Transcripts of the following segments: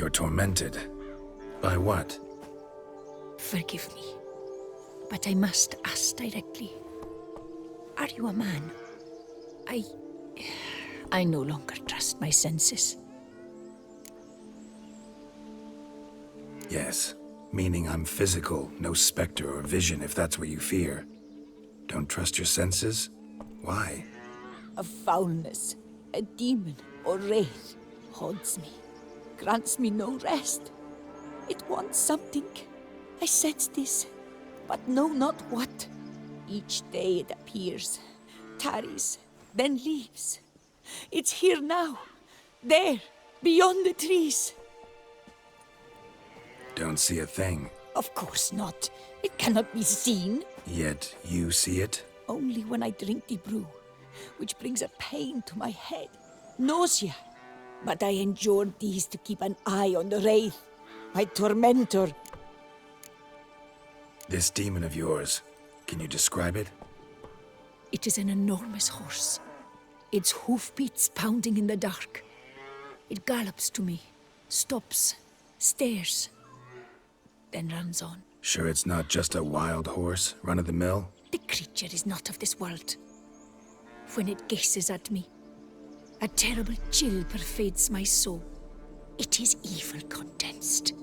You're tormented. By what? Forgive me, but I must ask directly. Are you a man? I no longer trust my senses. Yes, meaning I'm physical, no specter or vision if that's what you fear. Don't trust your senses? Why? A foulness, a demon or wraith haunts me, grants me no rest. It wants something. I sense this, but know not what. Each day it appears, tarries, then leaves. It's here now, there, beyond the trees. Don't see a thing. Of course not. It cannot be seen. Yet you see it? Only when I drink the brew, which brings a pain to my head, nausea. But I endured these to keep an eye on the wraith, my tormentor. This demon of yours, can you describe it? It is an enormous horse, its hoofbeats pounding in the dark. It gallops to me, stops, stares, then runs on. Sure it's not just a wild horse, run-of-the-mill? The creature is not of this world. When it gazes at me, a terrible chill pervades my soul. It is evil condensed,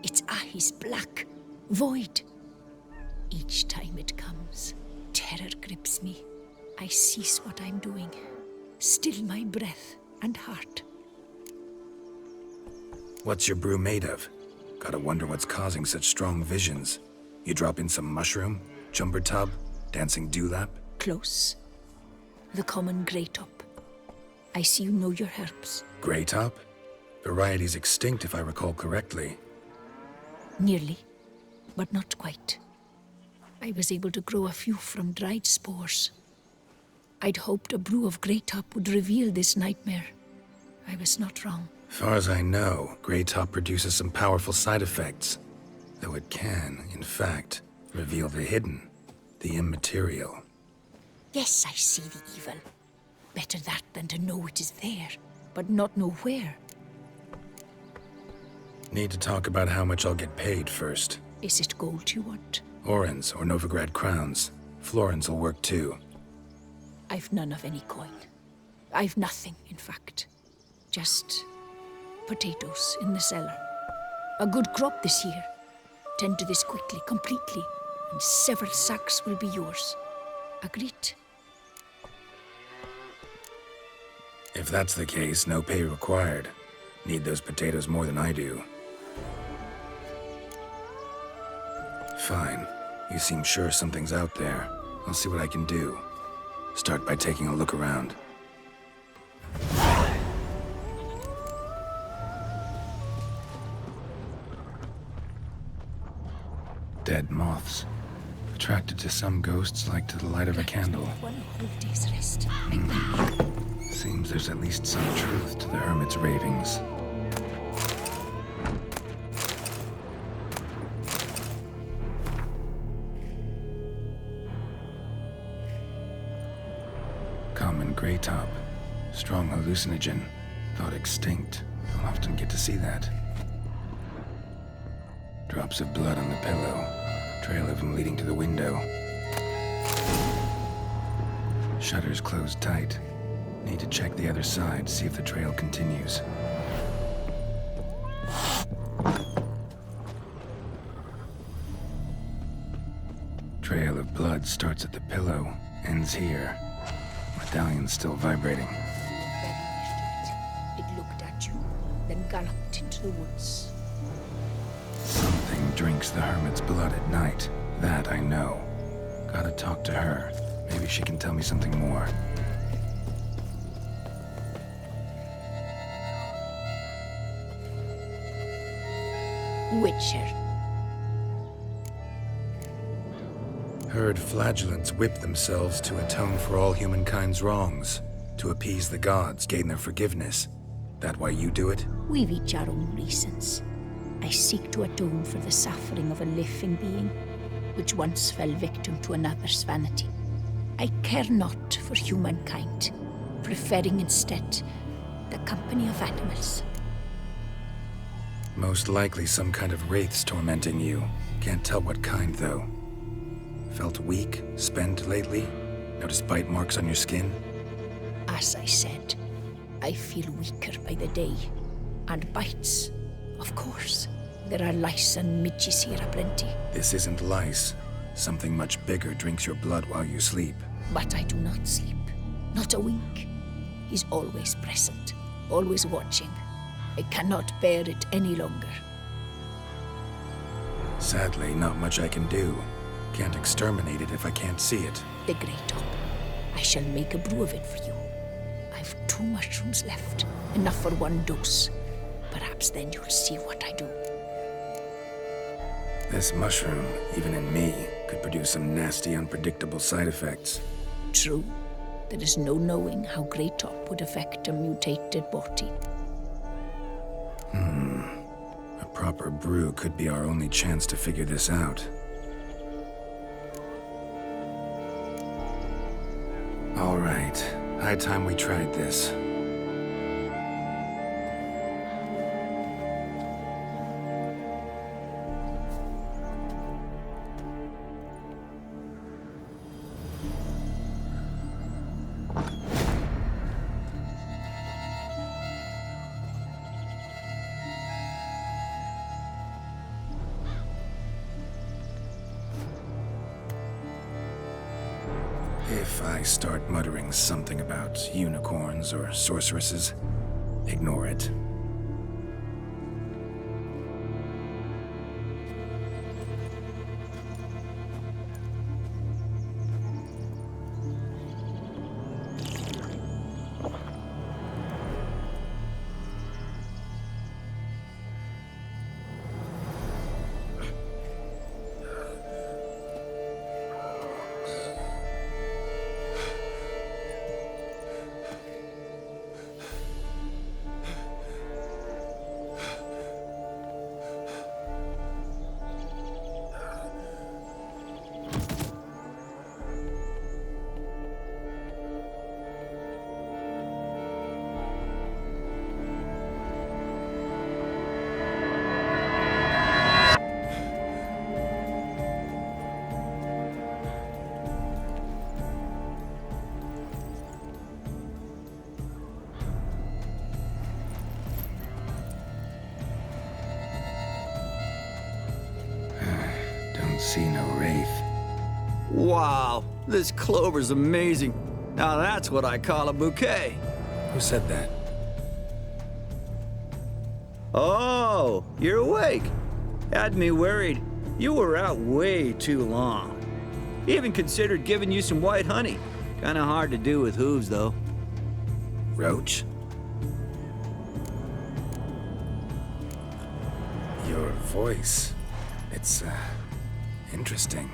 its eyes black, void. Each time it comes, terror grips me. I cease what I'm doing, still my breath and heart. What's your brew made of? Gotta wonder what's causing such strong visions. You drop in some mushroom, jumper tub, dancing dewlap? Close. The common grey top. I see you know your herbs. Grey top? Variety's extinct if I recall correctly. Nearly, but not quite. I was able to grow a few from dried spores. I'd hoped a brew of grey top would reveal this nightmare. I was not wrong. Far as I know, grey top produces some powerful side effects. Though it can, in fact, reveal the hidden, the immaterial. Yes, I see the evil. Better that than to know it is there, but not know where. Need to talk about how much I'll get paid first. Is it gold you want? Orens or Novigrad crowns. Florins will work too. I've none of any coin. I've nothing, in fact. Just potatoes in the cellar. A good crop this year. Tend to this quickly, completely, and several sacks will be yours. Agreed? If that's the case, no pay required. Need those potatoes more than I do. Fine. You seem sure something's out there. I'll see what I can do. Start by taking a look around. Dead moths. Attracted to some ghosts like to the light of a candle. One whole day's rest. Seems there's at least some truth to the hermit's ravings. Common grey top. Strong hallucinogen. Thought extinct. Don't often get to see that. Drops of blood on the pillow. Trail of him leading to the window. Shutters closed tight. Need to check the other side, see if the trail continues. Trail of blood starts at the pillow, ends here. Medallion's still vibrating. Very near to it. It looked at you, then galloped into the woods. Something drinks the hermit's blood at night. That I know. Gotta talk to her. Maybe she can tell me something more. Witcher. Heard flagellants whip themselves to atone for all humankind's wrongs. To appease the gods, gain their forgiveness. That why you do it? We've each our own reasons. I seek to atone for the suffering of a living being, which once fell victim to another's vanity. I care not for humankind, preferring instead the company of animals. Most likely some kind of wraiths tormenting you. Can't tell what kind, though. Felt weak, spent lately? Noticed bite marks on your skin? As I said, I feel weaker by the day. And bites, of course. There are lice and midges here aplenty. This isn't lice. Something much bigger drinks your blood while you sleep. But I do not sleep. Not a wink. He's always present, always watching. I cannot bear it any longer. Sadly, not much I can do. Can't exterminate it if I can't see it. The Grey Top. I shall make a brew of it for you. I've 2 mushrooms left, enough for 1 dose. Perhaps then you'll see what I do. This mushroom, even in me, could produce some nasty, unpredictable side effects. True. There is no knowing how Grey Top would affect a mutated body. A proper brew could be our only chance to figure this out. All right. High time we tried this. If I start muttering something about unicorns or sorceresses, ignore it. See no wraith. Wow, this clover's amazing. Now that's what I call a bouquet. Who said that? Oh, you're awake. Had me worried. You were out way too long. Even considered giving you some white honey. Kinda hard to do with hooves, though. Roach? Your voice. It's, interesting.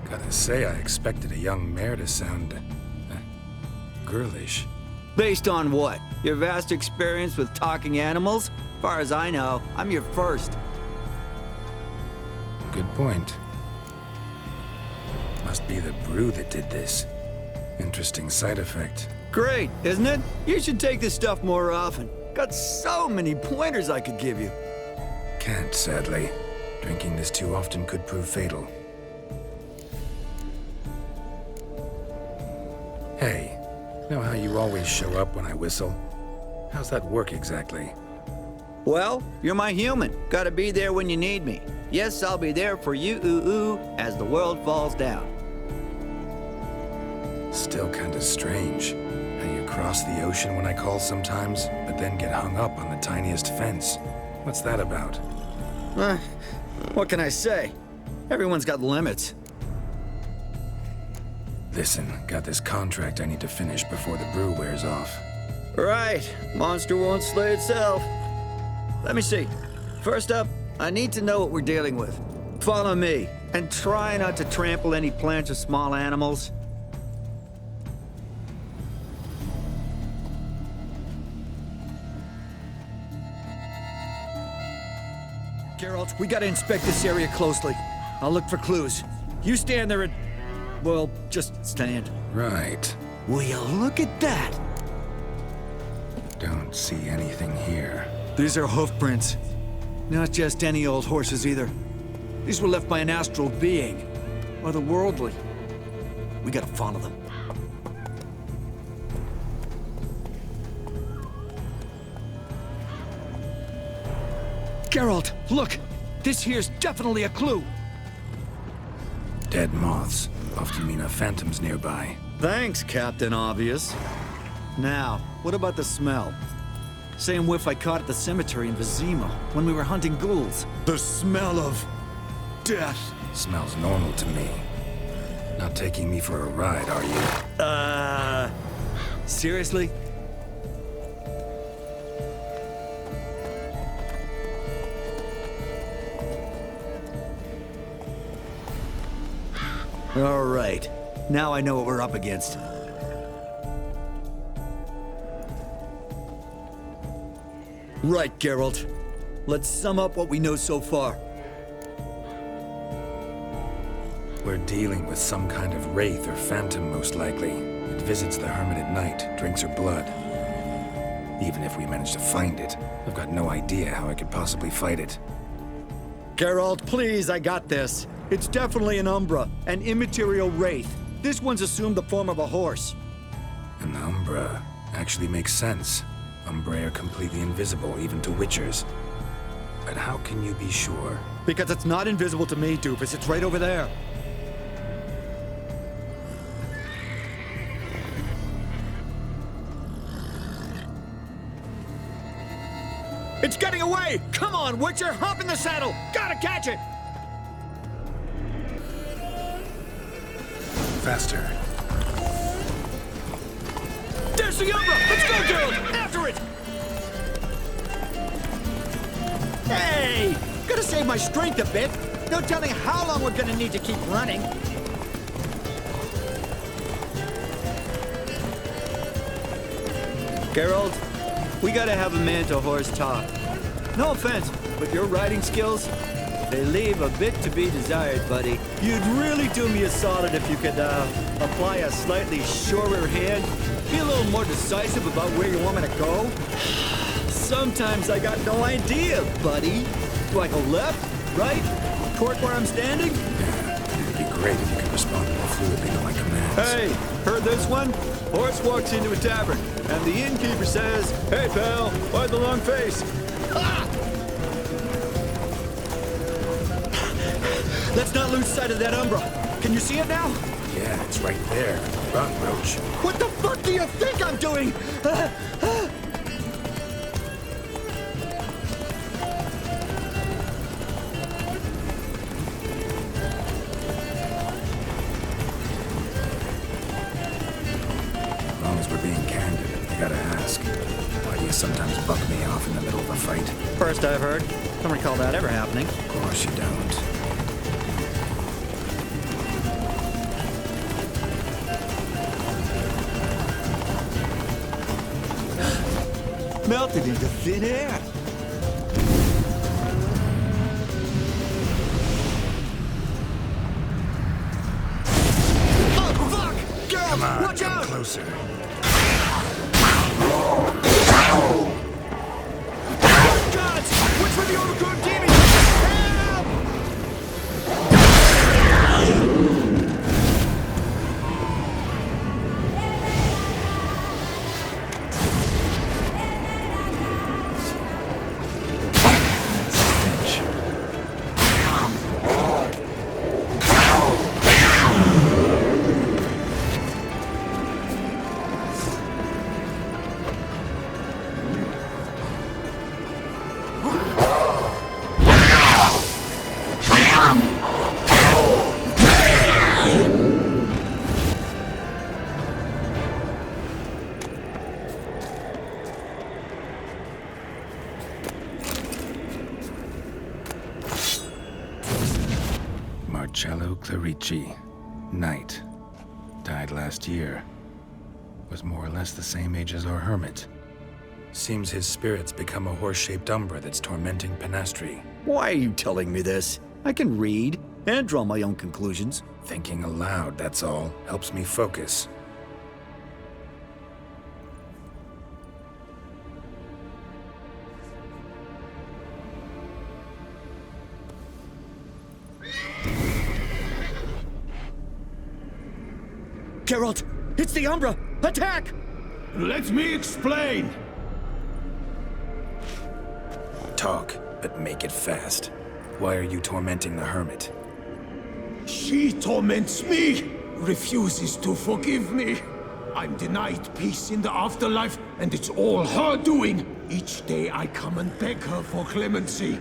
Gotta say, I expected a young mare to sound, girlish. Based on what? Your vast experience with talking animals? Far as I know, I'm your first. Good point. Must be the brew that did this. Interesting side effect. Great, isn't it? You should take this stuff more often. Got so many pointers I could give you. Can't, sadly. Drinking this too often could prove fatal. Hey, know how you always show up when I whistle? How's that work exactly? Well, you're my human. Gotta be there when you need me. Yes, I'll be there for you, ooh, as the world falls down. Still kinda strange. How you cross the ocean when I call sometimes, but then get hung up on the tiniest fence. What's that about? What can I say? Everyone's got limits. Listen, got this contract I need to finish before the brew wears off. Right. Monster won't slay itself. Let me see. First up, I need to know what we're dealing with. Follow me, and try not to trample any plants or small animals. Geralt, we gotta inspect this area closely. I'll look for clues. You stand there and... well, just stand. Right. Will you look at that? Don't see anything here. These are hoof prints. Not just any old horses either. These were left by an astral being. Otherworldly. We gotta follow them. Geralt, look! This here's definitely a clue! Dead moths often mean a phantom's nearby. Thanks, Captain Obvious. Now, what about the smell? Same whiff I caught at the cemetery in Vizima when we were hunting ghouls. The smell of... death. Smells normal to me. Not taking me for a ride, are you? Seriously? All right. Now I know what we're up against. Right, Geralt. Let's sum up what we know so far. We're dealing with some kind of wraith or phantom, most likely. It visits the hermit at night, drinks her blood. Even if we manage to find it, I've got no idea how I could possibly fight it. Geralt, please, I got this. It's definitely an Umbra, an immaterial wraith. This one's assumed the form of a horse. An Umbra actually makes sense. Umbrae are completely invisible, even to Witchers. But how can you be sure? Because it's not invisible to me, Doofus. It's right over there. It's getting away! Come on, Witcher! Hop in the saddle! Gotta catch it! Faster. There's the Umbra! Let's go, Geralt! After it! Hey! Gotta save my strength a bit. No telling how long we're gonna need to keep running. Geralt, we gotta have a man-to-horse talk. No offense, but your riding skills, they leave a bit to be desired, buddy. You'd really do me a solid if you could, apply a slightly surer hand. Be a little more decisive about where you want me to go. Sometimes I got no idea, buddy. Do I go left, right, toward where I'm standing? It'd be great if you could respond more fluidly to my commands. Hey, heard this one? Horse walks into a tavern, and the innkeeper says, "Hey, pal, why the long face?" Ah! Let's not lose sight of that Umbra. Can you see it now? Yeah, it's right there. Run, Roach. What the fuck do you think I'm doing? As long as we're being candid, I gotta ask. Why do you sometimes buck me off in the middle of a fight? First I've heard. Don't recall that ever happening. Of course you don't. Melted into thin air. Oh, fuck! Girl, Come on, watch come out! closer. Gods! Which for the overgrown demons? Help! Marcello Clarici, Knight. Died last year. Was more or less the same age as our hermit. Seems his spirit's become a horse-shaped umbra that's tormenting Penastri. Why are you telling me this? I can read and draw my own conclusions. Thinking aloud, that's all. Helps me focus. Geralt! It's the Umbra! Attack! Let me explain! Talk, but make it fast. Why are you tormenting the hermit? She torments me, refuses to forgive me. I'm denied peace in the afterlife, and it's all her doing. Each day I come and beg her for clemency.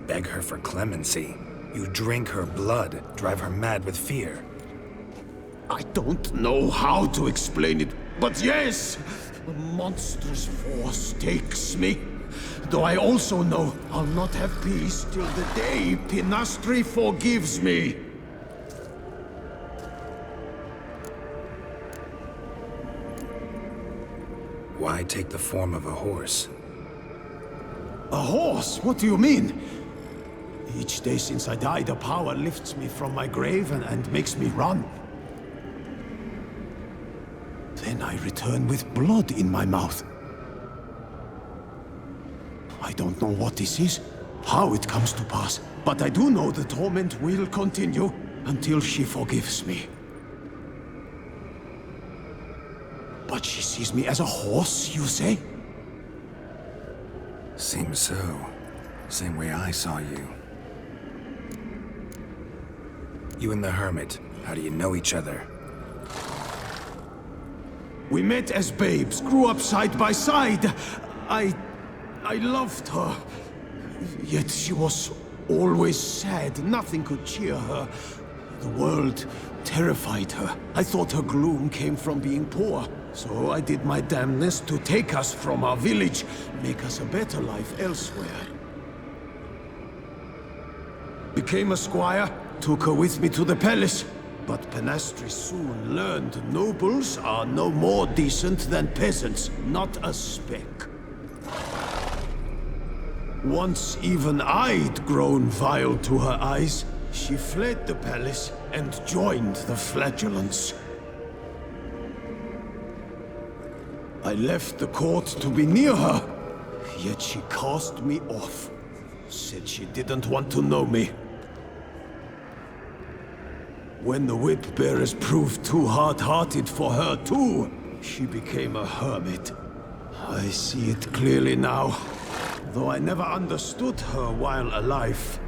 Beg her for clemency? You drink her blood, drive her mad with fear. I don't know how to explain it, but yes, a monstrous force takes me. Though I also know I'll not have peace till the day Pinastri forgives me. Why take the form of a horse? A horse? What do you mean? Each day since I died, a power lifts me from my grave and makes me run. Then I return with blood in my mouth. I don't know what this is, how it comes to pass, but I do know the torment will continue until she forgives me. But she sees me as a horse, you say? Seems so. Same way I saw you. You and the hermit, how do you know each other? We met as babes, grew up side by side. I loved her. Yet she was always sad. Nothing could cheer her. The world terrified her. I thought her gloom came from being poor. So I did my damnedest to take us from our village, make us a better life elsewhere. Became a squire, took her with me to the palace. But Pinastri soon learned nobles are no more decent than peasants, not a speck. Once even I'd grown vile to her eyes, she fled the palace and joined the flagellants. I left the court to be near her, yet she cast me off. Said she didn't want to know me. When the whip-bearers proved too hard-hearted for her too, she became a hermit. I see it clearly now, though I never understood her while alive.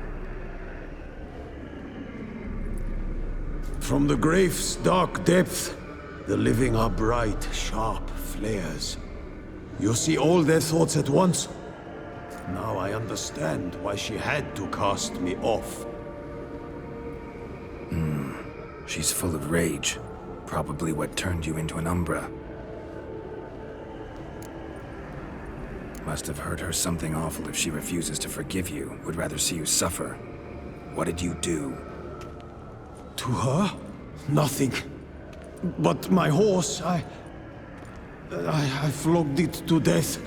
From the grave's dark depth, the living are bright, sharp flares. You see all their thoughts at once. Now I understand why she had to cast me off. She's full of rage. Probably what turned you into an Umbra. Must have heard her something awful if she refuses to forgive you, would rather see you suffer. What did you do? To her? Nothing. But my horse, I flogged it to death.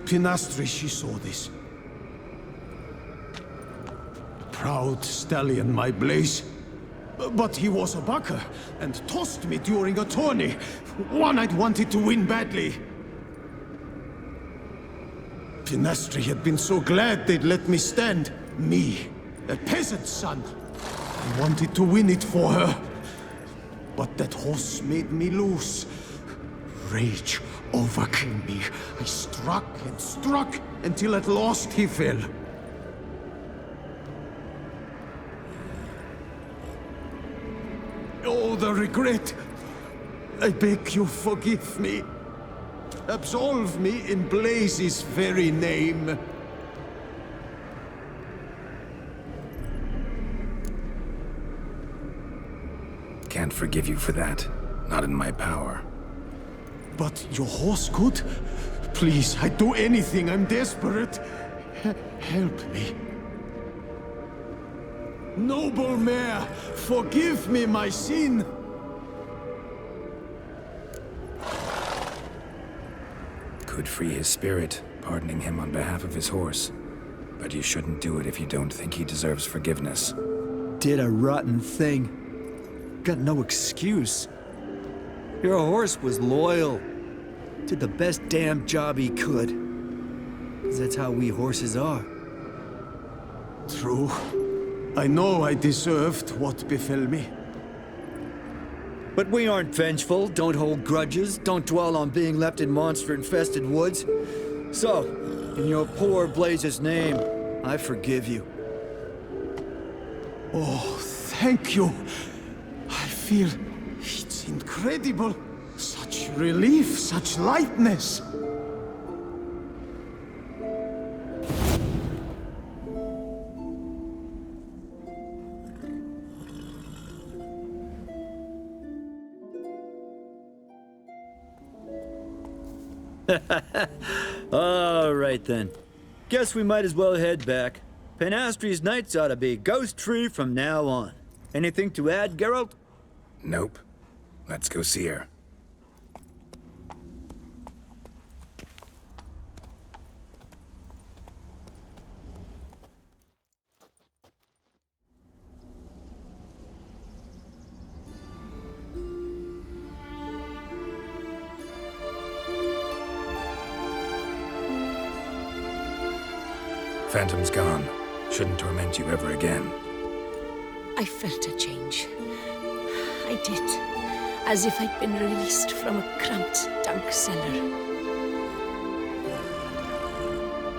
Pinastri, she saw this. Proud stallion, my Blaze. But he was a bucker, and tossed me during a tourney. One I'd wanted to win badly. Pinastri had been so glad they'd let me stand. Me, a peasant's son. I wanted to win it for her. But that horse made me loose. Rage overcame me. I struck and struck, until at last he fell. Oh, the regret! I beg you, forgive me. Absolve me in Blaze's very name. Can't forgive you for that. Not in my power. But your horse could? Please, I'd do anything. I'm desperate. Help me. Noble mare, forgive me my sin. Could free his spirit, pardoning him on behalf of his horse. But you shouldn't do it if you don't think he deserves forgiveness. Did a rotten thing. Got no excuse. Your horse was loyal. Did the best damn job he could. 'Cause that's how we horses are. True. I know I deserved what befell me. But we aren't vengeful, don't hold grudges, don't dwell on being left in monster-infested woods. So, in your poor Blaze's name, I forgive you. Oh, thank you. I feel it's incredible. Such relief, such lightness. All right then. Guess we might as well head back. Penastry's nights ought to be ghost-free from now on. Anything to add, Geralt? Nope. Let's go see her. Phantom's gone. Shouldn't torment you ever again. I felt a change. I did. As if I'd been released from a cramped, dank cellar.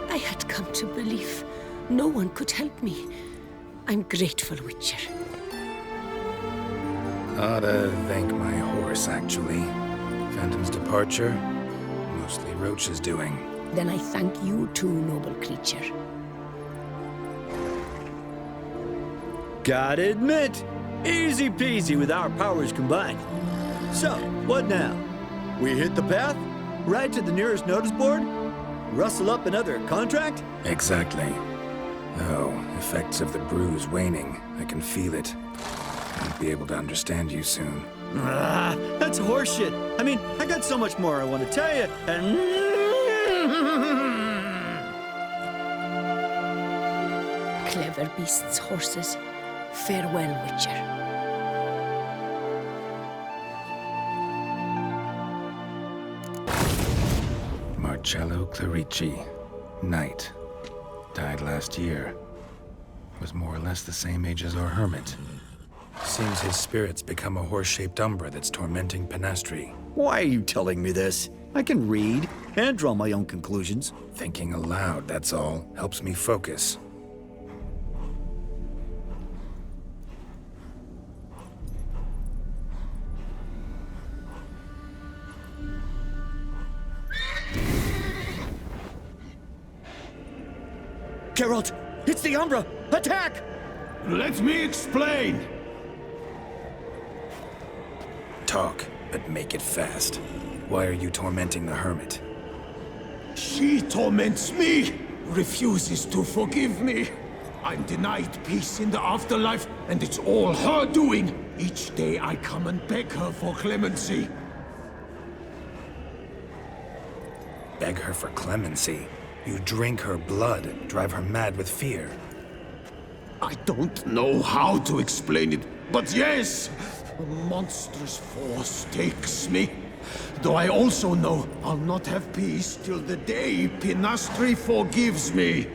I had come to believe no one could help me. I'm grateful, Witcher. Ought to thank my horse, actually. Phantom's departure, mostly Roach's doing. Then I thank you too, noble creature. Gotta admit, easy peasy with our powers combined. So, what now? We hit the path? Right to the nearest notice board? Rustle up another contract? Exactly. Oh, effects of the bruise waning. I can feel it. Won't be able to understand you soon. Ah, that's horseshit. I mean, I got so much more I want to tell you, and... Clever beasts, horses. Farewell, Witcher. Marcello Clerici, knight. Died last year. Was more or less the same age as our hermit. Seems his spirit's become a horse-shaped umbra that's tormenting Penastry. Why are you telling me this? I can read and draw my own conclusions. Thinking aloud, that's all. Helps me focus. Geralt, it's the Umbra! Attack! Let me explain. Talk, but make it fast. Why are you tormenting the hermit? She torments me, refuses to forgive me. I'm denied peace in the afterlife, and it's all her doing. Each day I come and beg her for clemency. Beg her for clemency. You drink her blood, drive her mad with fear. I don't know how to explain it, but yes, a monstrous force takes me. Though I also know I'll not have peace till the day Penastry forgives me.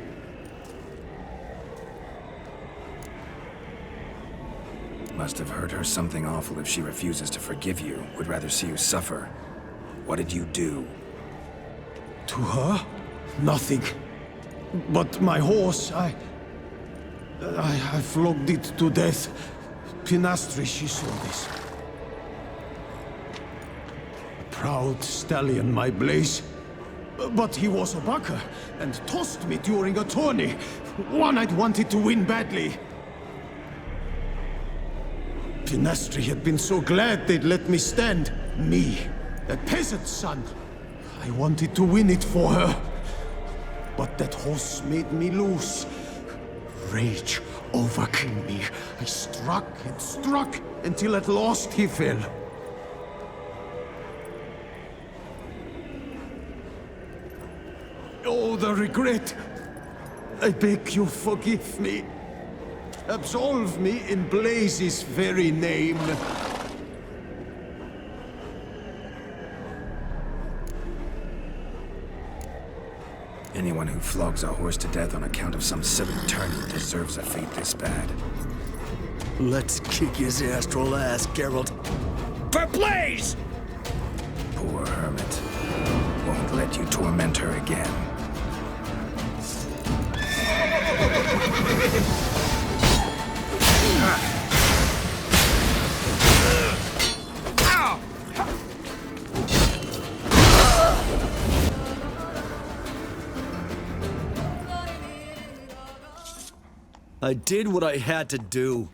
Must have heard her something awful if she refuses to forgive you. Would rather see you suffer. What did you do? To her? Nothing. But my horse, I flogged it to death. Penastry, she saw this. Proud stallion, my Blaze. But he was a bucker, and tossed me during a tourney. One I'd wanted to win badly. Penastry had been so glad they'd let me stand. Me, a peasant's son. I wanted to win it for her. But that horse made me lose. Rage overcame me. I struck and struck until at last he fell. Oh, the regret. I beg you forgive me. Absolve me in Blaze's very name. Anyone who flogs a horse to death on account of some silly tourney deserves a fate this bad. Let's kick his astral ass, Geralt. For Blaze! Poor hermit. Won't let you torment her again. I did what I had to do.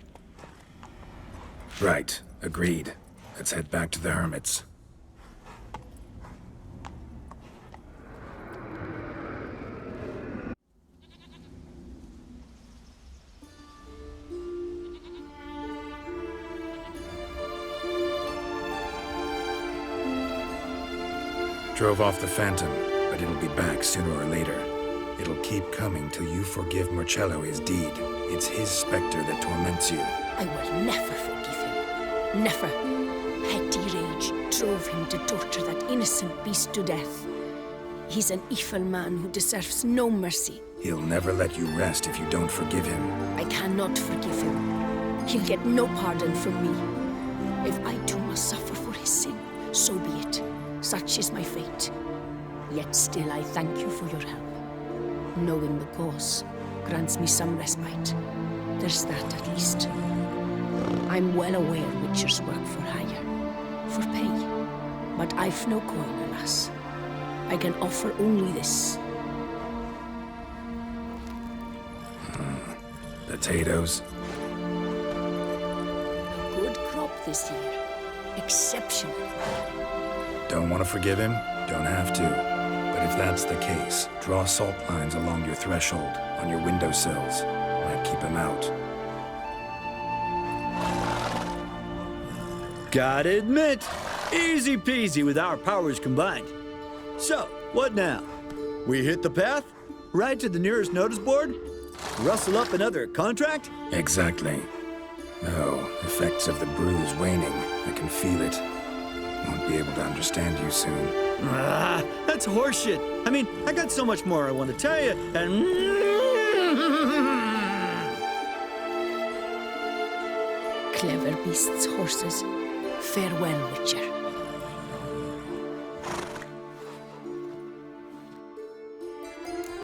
Right. Agreed. Let's head back to the hermits. Drove off the Phantom, but it'll be back sooner or later. It'll keep coming till you forgive Marcello his deed. It's his specter that torments you. I will never forgive him. Never. Petty rage drove him to torture that innocent beast to death. He's an evil man who deserves no mercy. He'll never let you rest if you don't forgive him. I cannot forgive him. He'll get no pardon from me. If I too must suffer for his sin, so be it. Such is my fate. Yet still I thank you for your help. Knowing the cause grants me some respite. There's that at least. I'm well aware witchers work for hire, for pay. But I've no coin, alas. I can offer only this. Potatoes. A good crop this year. Exceptional. Don't want to forgive him? Don't have to. But if that's the case, draw salt lines along your threshold, on your windowsills. Might keep him out. Gotta admit, easy peasy with our powers combined. So, what now? We hit the path? Right to the nearest notice board? Rustle up another contract? Exactly. Oh, effects of the bruise waning. I can feel it. Won't be able to understand you soon. Ah, that's horseshit. I mean, I got so much more I want to tell you, and... Clever beasts, horses. Farewell, Witcher.